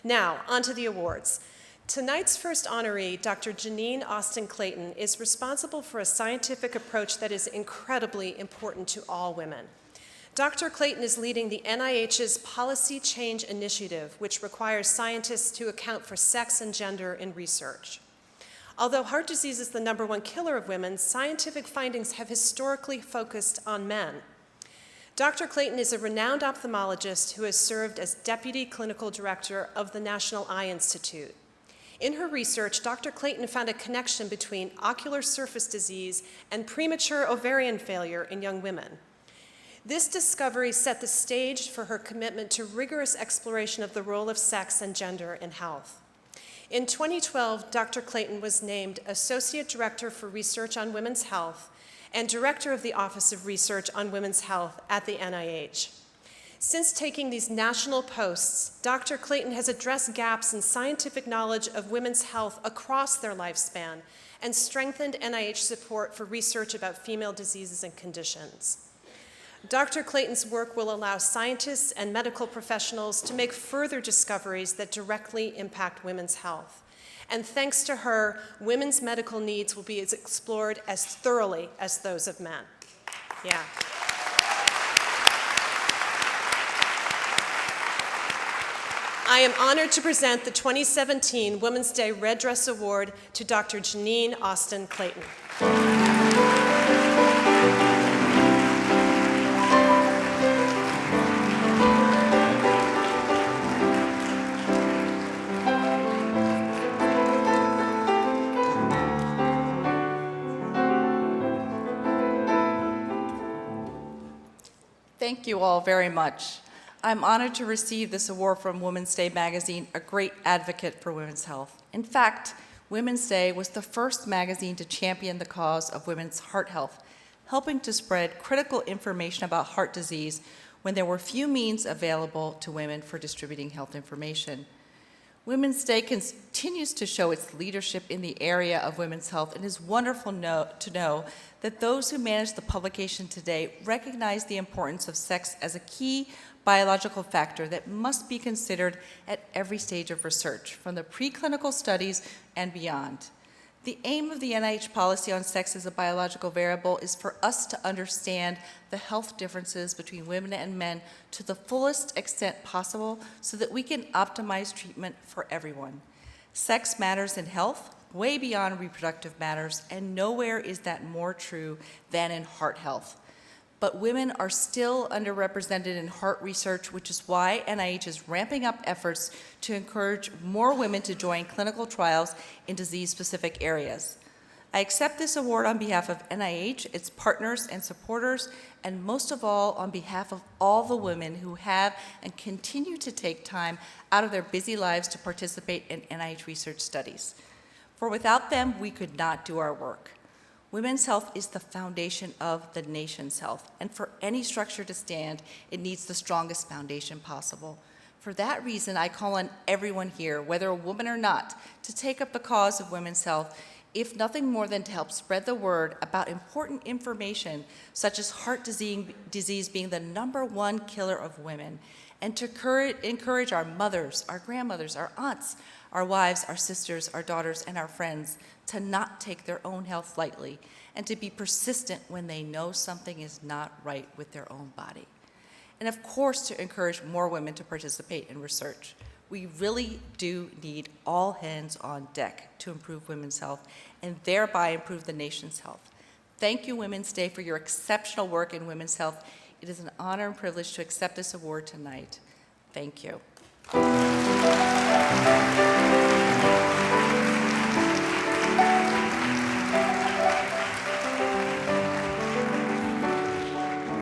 Now, on to the awards. Tonight's first honoree, Dr. Janine Clayton, is responsible for a scientific approach that is incredibly important to all women. Dr. Clayton is leading the NIH's Policy Change Initiative, which requires scientists to account for sex and gender in research. Although heart disease is the #1 killer of women, scientific findings have historically focused on men. Dr. Clayton is a renowned ophthalmologist who has served as Deputy Clinical Director of the National Eye Institute. In her research, Dr. Clayton found a connection between ocular surface disease and premature ovarian failure in young women. This discovery set the stage for her commitment to rigorous exploration of the role of sex and gender in health. In 2012, Dr. Clayton was named Associate Director for Research on Women's Health and Director of the Office of Research on Women's Health at the NIH. Since taking these national posts, Dr. Clayton has addressed gaps in scientific knowledge of women's health across their lifespan and strengthened NIH support for research about female diseases and conditions. Dr. Clayton's work will allow scientists and medical professionals to make further discoveries that directly impact women's health. And thanks to her, women's medical needs will be explored as thoroughly as those of men. Yeah. I am honored to present the 2017 Women's Day Red Dress Award to Dr. Janine Clayton. Thank you all very much. I'm honored to receive this award from Women's Day magazine, a great advocate for women's health. In fact, Women's Day was the first magazine to champion the cause of women's heart health, helping to spread critical information about heart disease when there were few means available to women for distributing health information. Women's Day continues to show its leadership in the area of women's health, and it is wonderful to know that those who manage the publication today recognize the importance of sex as a key biological factor that must be considered at every stage of research, from the preclinical studies and beyond. The aim of the NIH policy on sex as a biological variable is for us to understand the health differences between women and men to the fullest extent possible so that we can optimize treatment for everyone. Sex matters in health, way beyond reproductive matters, and nowhere is that more true than in heart health. But women are still underrepresented in heart research, which is why NIH is ramping up efforts to encourage more women to join clinical trials in disease-specific areas. I accept this award on behalf of NIH, its partners and supporters, and most of all, on behalf of all the women who have and continue to take time out of their busy lives to participate in NIH research studies. For without them, we could not do our work. Women's health is the foundation of the nation's health, and for any structure to stand, it needs the strongest foundation possible. For that reason, I call on everyone here, whether a woman or not, to take up the cause of women's health, if nothing more than to help spread the word about important information, such as heart disease being the #1 killer of women, and to encourage our mothers, our grandmothers, our aunts, our wives, our sisters, our daughters, and our friends to not take their own health lightly and to be persistent when they know something is not right with their own body. And of course, to encourage more women to participate in research. We really do need all hands on deck to improve women's health and thereby improve the nation's health. Thank you, Women's Day, for your exceptional work in women's health. It is an honor and privilege to accept this award tonight. Thank you.